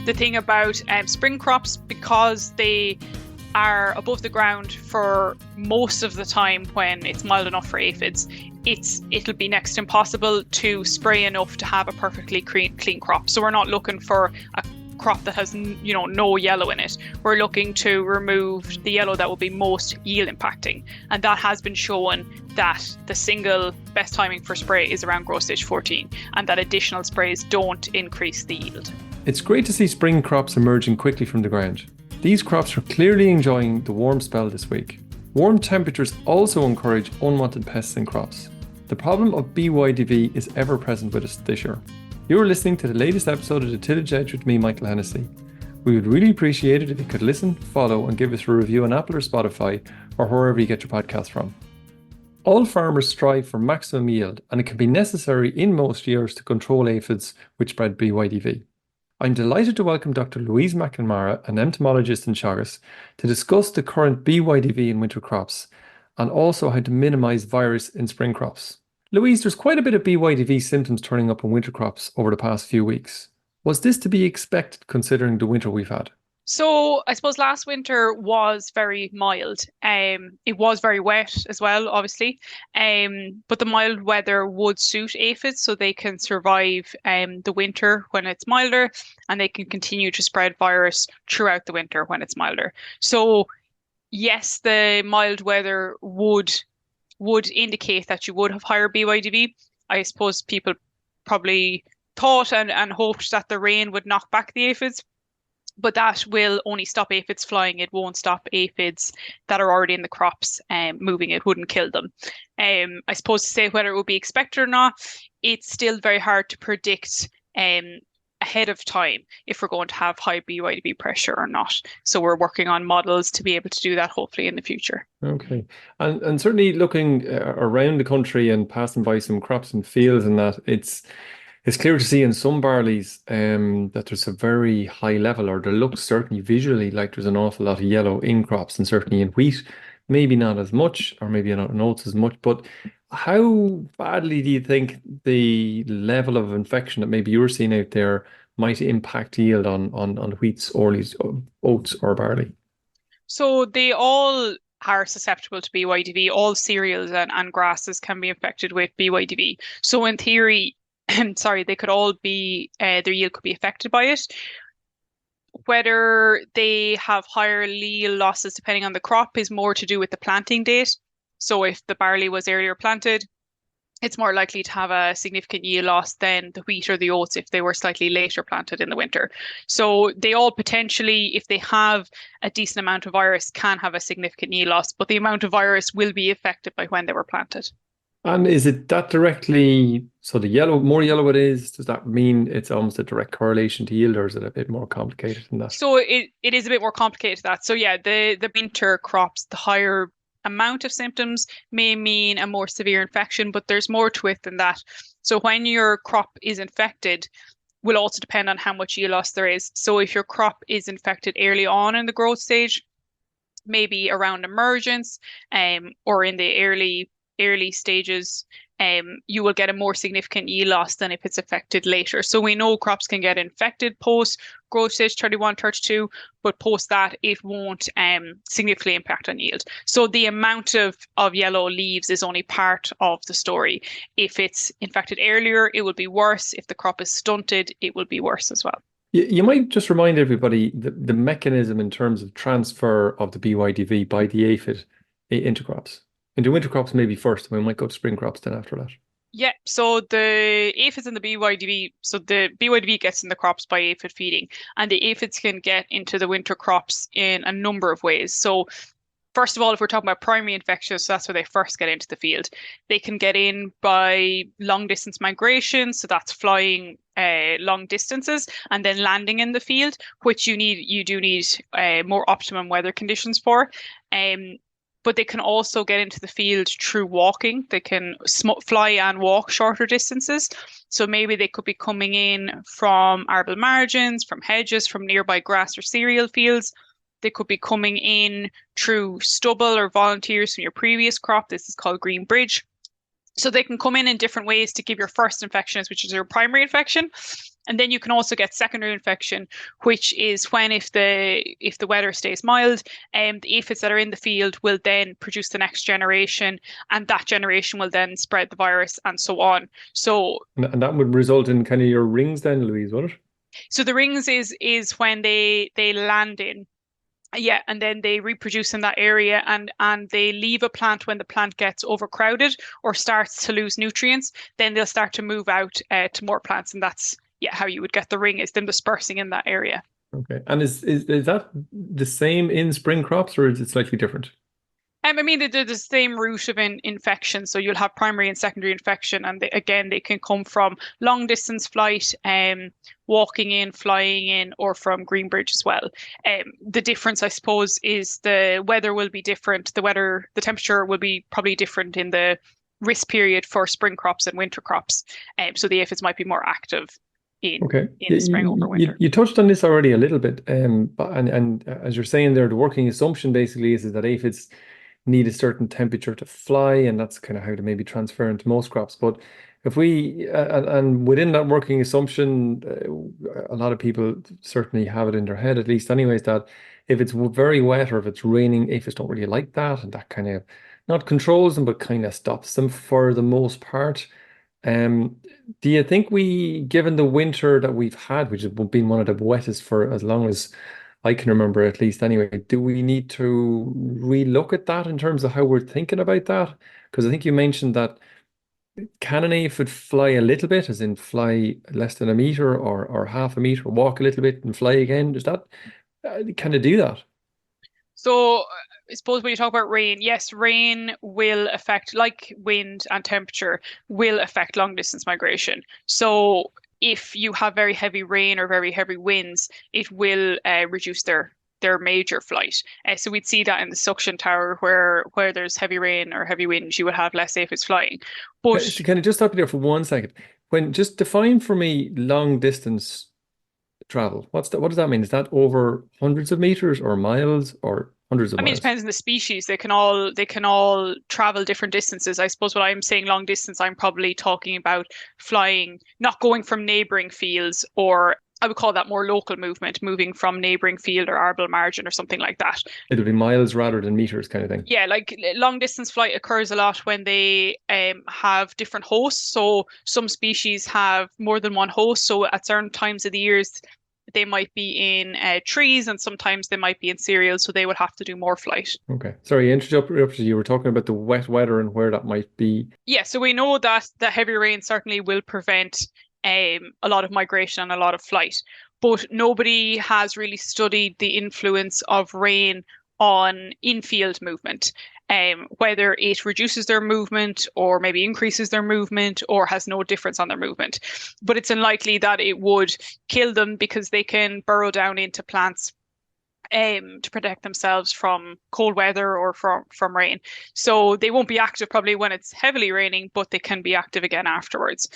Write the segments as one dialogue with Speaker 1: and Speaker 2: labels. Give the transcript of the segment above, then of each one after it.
Speaker 1: the thing about spring crops, because they are above the ground for most of the time when it's mild enough for aphids, it'll be next to impossible to spray enough to have a perfectly clean crop. So we're not looking for a crop that has no yellow in it. We're looking to remove the yellow that will be most yield impacting, and that has been shown that the single best timing for spray is around growth stage 14, and that additional sprays don't increase the yield.
Speaker 2: It's great to see spring crops emerging quickly from the ground. These crops are clearly enjoying the warm spell this week. Warm temperatures also encourage unwanted pests in crops. The problem of BYDV is ever present with us this year. You are listening to the latest episode of the Tillage Edge with me, Michael Hennessy. We would really appreciate it if you could listen, follow, and give us a review on Apple or Spotify, or wherever you get your podcast from. All farmers strive for maximum yield, and it can be necessary in most years to control aphids which spread BYDV. I'm delighted to welcome Dr. Louise McNamara, an entomologist in Teagasc, to discuss the current BYDV in winter crops and also how to minimise virus in spring crops. Louise, there's quite a bit of BYDV symptoms turning up in winter crops over the past few weeks. Was this to be expected considering the winter we've had?
Speaker 1: So I suppose last winter was very mild. It was very wet as well, obviously. But the mild weather would suit aphids, so they can survive the winter when it's milder, and they can continue to spread virus throughout the winter when it's milder. So yes, the mild weather would indicate that you would have higher BYDV. I suppose people probably thought and hoped that the rain would knock back the aphids, but that will only stop aphids flying. It won't stop aphids that are already in the crops moving. It wouldn't kill them. I suppose to say whether it would be expected or not, it's still very hard to predict ahead of time if we're going to have high BYDV pressure or not. So we're working on models to be able to do that hopefully in the future.
Speaker 2: Okay. And certainly looking around the country and passing by some crops and fields and that, it's clear to see in some barleys that there's a very high level, or there looks certainly visually like there's an awful lot of yellow in crops, and certainly in wheat, maybe not as much, or maybe not in oats as much. But how badly do you think the level of infection that maybe you're seeing out there might impact yield on wheats, orlies, oats, or barley?
Speaker 1: So they all are susceptible to BYDV. All cereals and grasses can be infected with BYDV. So in theory, they could all be, their yield could be affected by it. Whether they have higher yield losses depending on the crop is more to do with the planting date. So if the barley was earlier planted, it's more likely to have a significant yield loss than the wheat or the oats if they were slightly later planted in the winter. So they all potentially, if they have a decent amount of virus, can have a significant yield loss, but the amount of virus will be affected by when they were planted.
Speaker 2: And is it that directly, so the more yellow it is, does that mean it's almost a direct correlation to yield, or is it a bit more complicated than that?
Speaker 1: So it is a bit more complicated than that. So yeah, the winter crops, the higher amount of symptoms may mean a more severe infection, but there's more to it than that. So when your crop is infected will also depend on how much yield loss there is. So if your crop is infected early on in the growth stage, maybe around emergence, or in the early stages, you will get a more significant yield loss than if it's affected later. So we know crops can get infected post growth stage 31, 32, but post that it won't significantly impact on yield. So the amount of yellow leaves is only part of the story. If it's infected earlier, it will be worse. If the crop is stunted, it will be worse as well.
Speaker 2: You might just remind everybody the mechanism in terms of transfer of the BYDV by the aphid into crops. Into winter crops maybe first, we might go to spring crops then after that.
Speaker 1: Yeah, so the aphids and the BYDV, so the BYDV gets in the crops by aphid feeding, and the aphids can get into the winter crops in a number of ways. So first of all, if we're talking about primary infections, so that's where they first get into the field. They can get in by long distance migration, so that's flying long distances and then landing in the field, which you do need more optimum weather conditions for. But they can also get into the field through walking. They can fly and walk shorter distances. So maybe they could be coming in from arable margins, from hedges, from nearby grass or cereal fields. They could be coming in through stubble or volunteers from your previous crop. This is called green bridge. So they can come in different ways to give your first infection, which is your primary infection. And then you can also get secondary infection, which is when if the weather stays mild, the aphids that are in the field will then produce the next generation, and that generation will then spread the virus and so on. So
Speaker 2: And that would result in kind of your rings then, Louise, would it?
Speaker 1: so the rings is when they land in. Yeah, and then they reproduce in that area, and they leave a plant when the plant gets overcrowded or starts to lose nutrients. Then they'll start to move out to more plants, and that's how you would get the ring, is them dispersing in that area.
Speaker 2: Okay. And is that the same in spring crops, or is it slightly different?
Speaker 1: I mean, they're the same route of infection. So you'll have primary and secondary infection. And again, they can come from long distance flight, walking in, flying in, or from Greenbridge as well. The difference, I suppose, is the weather will be different. The temperature will be probably different in the risk period for spring crops and winter crops. So the aphids might be more active in the spring over winter.
Speaker 2: You touched on this already a little bit, but and as you're saying there, the working assumption basically is that aphids need a certain temperature to fly, and that's kind of how they maybe transfer into most crops. But if we and within that working assumption, a lot of people certainly have it in their head, at least anyways, that if it's very wet or if it's raining, aphids don't really like that, and that kind of not controls them, but kind of stops them for the most part. Do you think given the winter that we've had, which has been one of the wettest for as long as I can remember, at least anyway, do we need to relook at that in terms of how we're thinking about that? Because I think you mentioned that can an aphid fly a little bit, as in fly less than a meter or half a meter, walk a little bit and fly again? Does that kind of do that?
Speaker 1: So I suppose when you talk about rain, yes, rain will affect, like wind and temperature, will affect long distance migration. So if you have very heavy rain or very heavy winds, it will reduce their major flight. So we'd see that in the suction tower where there's heavy rain or heavy winds, you would have less aphids flying. But
Speaker 2: So can I just stop you there for 1 second? Just define for me long distance travel. What does that mean? Is that over hundreds of meters or miles or hundreds of
Speaker 1: I mean, it
Speaker 2: miles?
Speaker 1: depends on the species. They can all travel different distances. I suppose when I'm saying long distance, I'm probably talking about flying, not going from neighboring fields, or I would call that more local movement, moving from neighboring field or arable margin or something like that.
Speaker 2: It'll be miles rather than meters kind of thing.
Speaker 1: Yeah, like long distance flight occurs a lot when they have different hosts. So some species have more than one host. So at certain times of the years, they might be in trees, and sometimes they might be in cereals, so they would have to do more flight.
Speaker 2: Okay. Sorry, interrupted you. You were talking about the wet weather and where that might be.
Speaker 1: Yeah, so we know that the heavy rain certainly will prevent a lot of migration and a lot of flight, but nobody has really studied the influence of rain on in-field movement. Whether it reduces their movement or maybe increases their movement or has no difference on their movement. But it's unlikely that it would kill them because they can burrow down into plants to protect themselves from cold weather or from rain. So they won't be active probably when it's heavily raining, but they can be active again afterwards.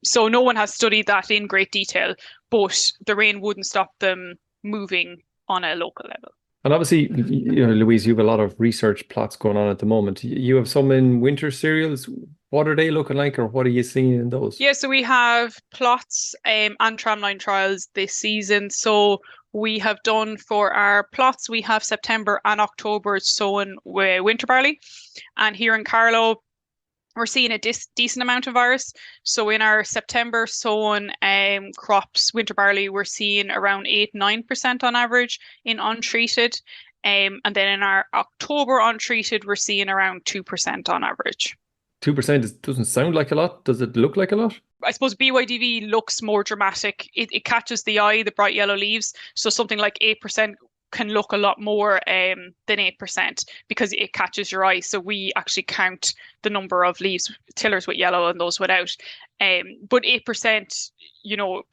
Speaker 1: So no one has studied that in great detail, but the rain wouldn't stop them moving on a local level.
Speaker 2: And obviously, Louise, you have a lot of research plots going on at the moment. You have some in winter cereals. What are they looking like, or what are you seeing in those?
Speaker 1: Yeah, so we have plots and tramline trials this season. So we have done for our plots, we have September and October sown with winter barley. And here in Carlow, we're seeing a decent amount of virus. So in our September sown crops, winter barley, we're seeing around 8-9% on average in untreated. And then in our October untreated, we're seeing around 2% on average.
Speaker 2: 2% doesn't sound like a lot. Does it look like a lot?
Speaker 1: I suppose BYDV looks more dramatic. It catches the eye, the bright yellow leaves. So something like 8% can look a lot more than 8% because it catches your eye. So we actually count the number of leaves, tillers with yellow and those without. But 8%,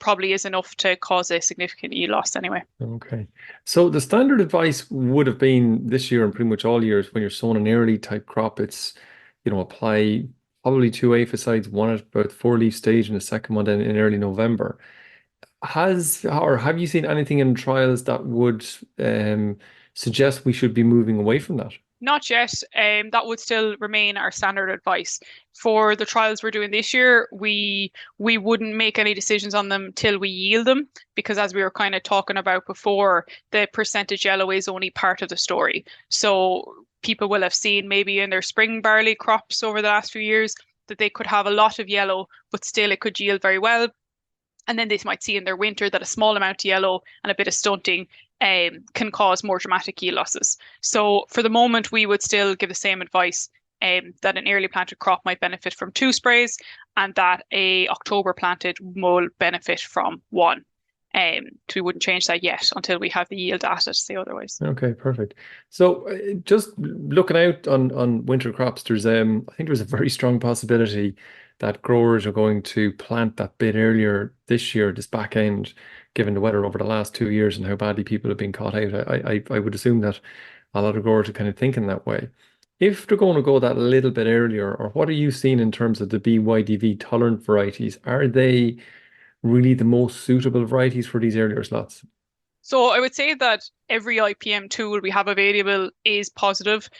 Speaker 1: probably is enough to cause a significant yield loss anyway.
Speaker 2: Okay. So the standard advice would have been this year and pretty much all years when you're sowing an early type crop, it's, apply probably 2 aphids, one at about 4-leaf stage and the second one then in early November. Have you seen anything in trials that would suggest we should be moving away from that?
Speaker 1: Not yet. That would still remain our standard advice. For the trials we're doing this year, we wouldn't make any decisions on them till we yield them, because as we were kind of talking about before, the percentage yellow is only part of the story. So people will have seen maybe in their spring barley crops over the last few years that they could have a lot of yellow, but still it could yield very well. And then they might see in their winter that a small amount of yellow and a bit of stunting can cause more dramatic yield losses. So for the moment, we would still give the same advice, that an early planted crop might benefit from 2 sprays and that a October planted will benefit from 1. So we wouldn't change that yet until we have the yield data to say otherwise.
Speaker 2: Okay, perfect. So just looking out on winter crops, there's I think there's a very strong possibility that growers are going to plant that bit earlier this year, this back end, given the weather over the last 2 years and how badly people have been caught out. I would assume that a lot of growers are kind of thinking that way. If they're going to go that little bit earlier, or what are you seeing in terms of the BYDV tolerant varieties? Are they really the most suitable varieties for these earlier slots?
Speaker 1: So I would say that every IPM tool we have available is positive,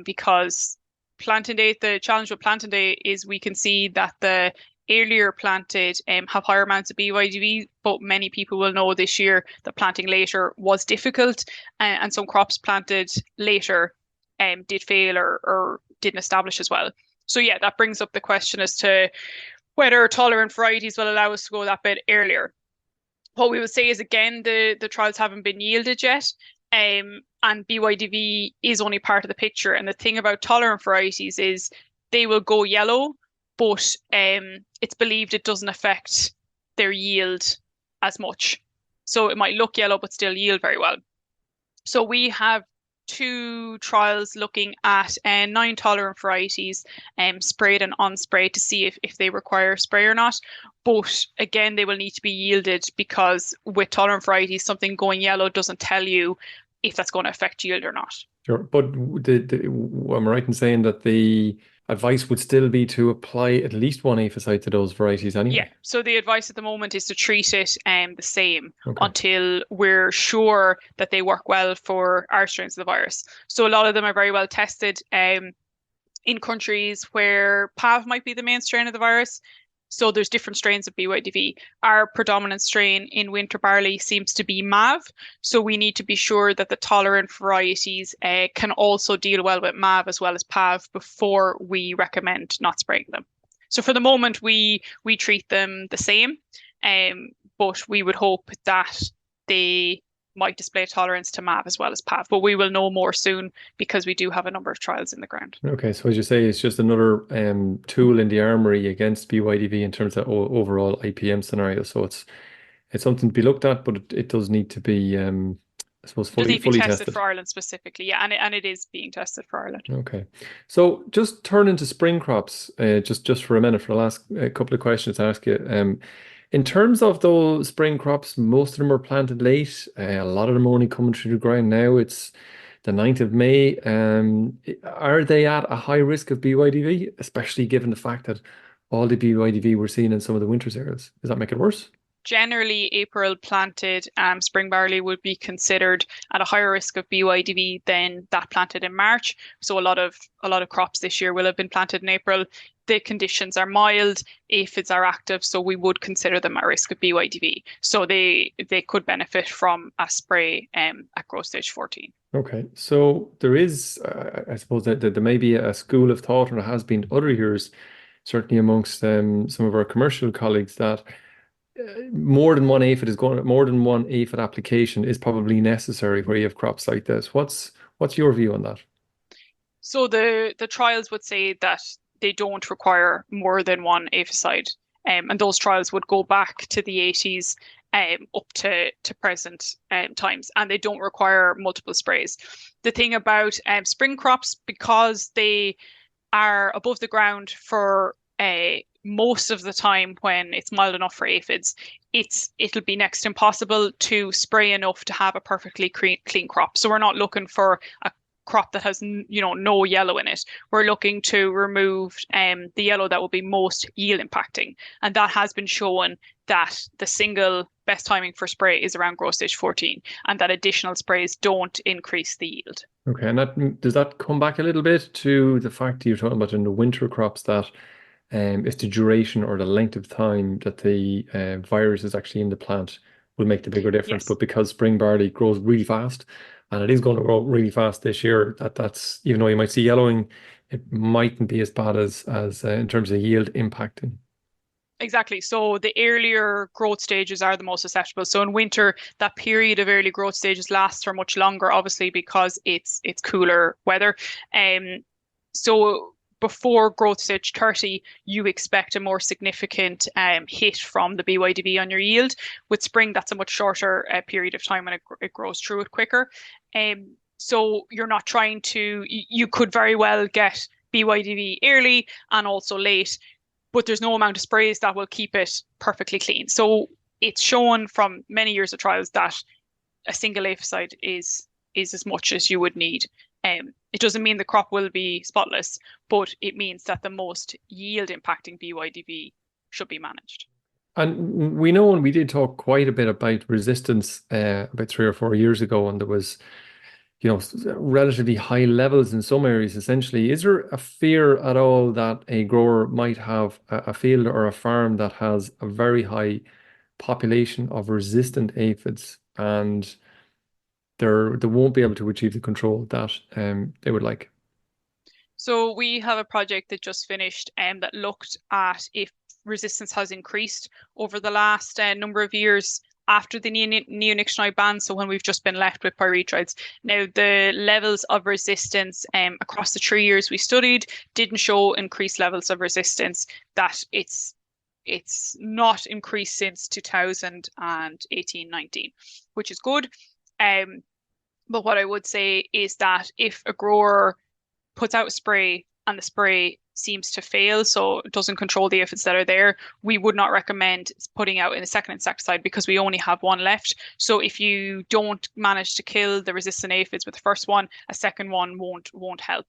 Speaker 1: because planting day, the challenge with planting day is we can see that the earlier planted have higher amounts of BYDV, but many people will know this year that planting later was difficult, and some crops planted later did fail or didn't establish as well. So yeah, that brings up the question as to whether tolerant varieties will allow us to go that bit earlier. What we would say is, again, the trials haven't been yielded yet, and BYDV is only part of the picture. And the thing about tolerant varieties is they will go yellow, but it's believed it doesn't affect their yield as much. So it might look yellow but still yield very well. So we have 2 trials looking at 9 tolerant varieties, sprayed and unsprayed, to see if they require spray or not. But again, they will need to be yielded, because with tolerant varieties, something going yellow doesn't tell you if that's going to affect yield or not.
Speaker 2: Sure, but am I right in saying that the advice would still be to apply at least 1 aphicide to those varieties anyway?
Speaker 1: Yeah, so the advice at the moment is to treat it the same until we're sure that they work well for our strains of the virus. So a lot of them are very well tested in countries where PAV might be the main strain of the virus. So there's different strains of BYDV. Our predominant strain in winter barley seems to be MAV. So we need to be sure that the tolerant varieties can also deal well with MAV as well as PAV before we recommend not spraying them. So for the moment, we treat them the same, but we would hope that they might display tolerance to MAV as well as PAV. But we will know more soon, because we do have a number of trials in the ground.
Speaker 2: Okay, so as you say, it's just another tool in the armory against BYDV in terms of overall IPM scenario. So it's something to be looked at, but it does need to be, I suppose, fully tested
Speaker 1: for Ireland specifically. Yeah, and it is being tested for Ireland.
Speaker 2: Okay, so just turning to spring crops, just for a minute, for the last couple of questions to ask you. In terms of those spring crops, most of them are planted late. A lot of them are only coming through the ground now. It's the 9th of May. Are they at a high risk of BYDV, especially given the fact that all the BYDV we're seeing in some of the winter cereals? Does that make it worse?
Speaker 1: Generally, April planted spring barley would be considered at a higher risk of BYDV than that planted in March. So a lot of crops this year will have been planted in April. The conditions are mild, aphids are active, so we would consider them at risk of BYDV. So they could benefit from a spray at growth stage 14.
Speaker 2: Okay, so there is, I suppose that there may be a school of thought, and there has been other years, certainly amongst some of our commercial colleagues, that more than one aphid application is probably necessary where you have crops like this. What's your view on that?
Speaker 1: So the trials would say that they don't require more than 1 aphicide, and those trials would go back to the 80s up to present times, and they don't require multiple sprays. The thing about spring crops, because they are above the ground for most of the time when it's mild enough for aphids, it'll be next to impossible to spray enough to have a perfectly clean crop. So we're not looking for a crop that has no yellow in it. We're looking to remove the yellow that will be most yield impacting, and that has been shown that the single best timing for spray is around growth stage 14, and that additional sprays don't increase the yield.
Speaker 2: Okay, and does that come back a little bit to the fact you're talking about in the winter crops, that it's the duration or the length of time that the virus is actually in the plant will make the bigger difference. Yes. But because spring barley grows really fast, and it is going to grow really fast this year, that's, even though you might see yellowing, it mightn't be as bad as in terms of yield impacting.
Speaker 1: Exactly. So the earlier growth stages are the most susceptible. So in winter, that period of early growth stages lasts for much longer, obviously, because it's cooler weather. So before growth stage 30, you expect a more significant hit from the BYDV on your yield. With spring, that's a much shorter period of time, and it grows through it quicker. So you're not trying to, you could very well get BYDV early and also late, but there's no amount of sprays that will keep it perfectly clean. So it's shown from many years of trials that a single aphicide is as much as you would need. It doesn't mean the crop will be spotless, but it means that the most yield impacting BYDV should be managed.
Speaker 2: And we know, and we did talk quite a bit about resistance about 3 or 4 years ago, and there was, relatively high levels in some areas. Essentially, is there a fear at all that a grower might have a field or a farm that has a very high population of resistant aphids, and they won't be able to achieve the control that they would like?
Speaker 1: So we have a project that just finished that looked at if resistance has increased over the last number of years after the neonicotinoid ban, so when we've just been left with pyrethroids. Now, the levels of resistance across the 3 years we studied didn't show increased levels of resistance, that it's not increased since 2018-19, which is good. But what I would say is that if a grower puts out a spray and the spray seems to fail, so it doesn't control the aphids that are there, we would not recommend putting out in a second insecticide, because we only have one left. So if you don't manage to kill the resistant aphids with the first one, a second one won't help.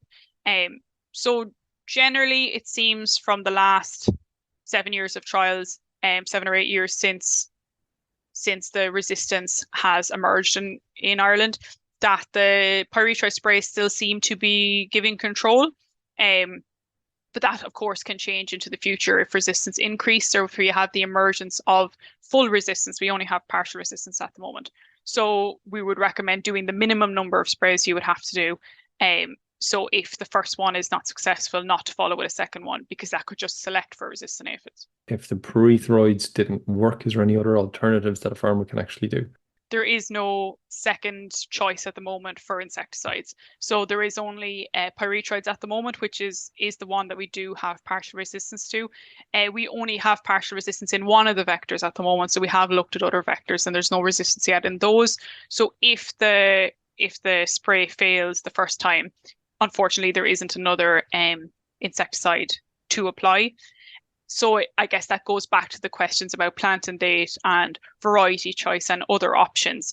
Speaker 1: So generally, it seems from the last 7 years of trials, 7 or 8 years since the resistance has emerged in Ireland, that the pyrethroid sprays still seem to be giving control. But that, of course, can change into the future if resistance increased, or if we have the emergence of full resistance. We only have partial resistance at the moment. So we would recommend doing the minimum number of sprays you would have to do. So if the first one is not successful, not to follow with a second one, because that could just select for resistant aphids.
Speaker 2: If the pyrethroids didn't work, is there any other alternatives that a farmer can actually do?
Speaker 1: There is no second choice at the moment for insecticides. So there is only pyrethroids at the moment, which is the one that we do have partial resistance to. We only have partial resistance in one of the vectors at the moment. So we have looked at other vectors and there's no resistance yet in those. So if the spray fails the first time, unfortunately, there isn't another insecticide to apply. So I guess that goes back to the questions about plant and date and variety choice and other options.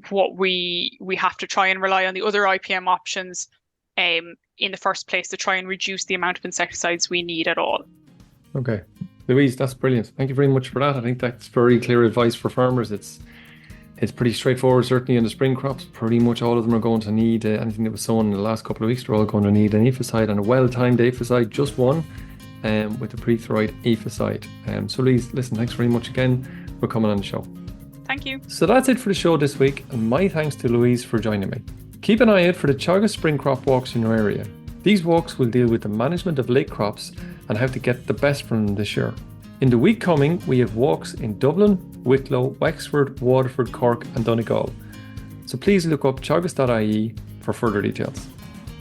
Speaker 1: What we have to try and rely on the other IPM options in the first place to try and reduce the amount of insecticides we need at all.
Speaker 2: Okay. Louise, that's brilliant. Thank you very much for that. I think that's very clear advice for farmers. It's pretty straightforward, certainly in the spring crops. Pretty much all of them are going to need anything that was sown in the last couple of weeks. They're all going to need an aphicide, and a well-timed aphicide, just one. With the pyrethroid aphicide. So Louise, listen, thanks very much again for coming on the show.
Speaker 1: Thank you.
Speaker 2: So that's it for the show this week, and my thanks to Louise for joining me. Keep an eye out for the Teagasc Spring Crop Walks in your area. These walks will deal with the management of late crops and how to get the best from them this year. In the week coming, we have walks in Dublin, Wicklow, Wexford, Waterford, Cork and Donegal. So please look up teagasc.ie for further details.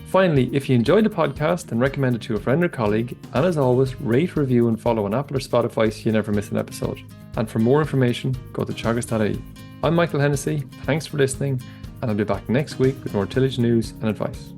Speaker 2: Finally, if you enjoyed the podcast, then recommend it to a friend or colleague. And as always, rate, review and follow on Apple or Spotify so you never miss an episode. And for more information, go to teagasc.ie. I'm Michael Hennessy. Thanks for listening, and I'll be back next week with more tillage news and advice.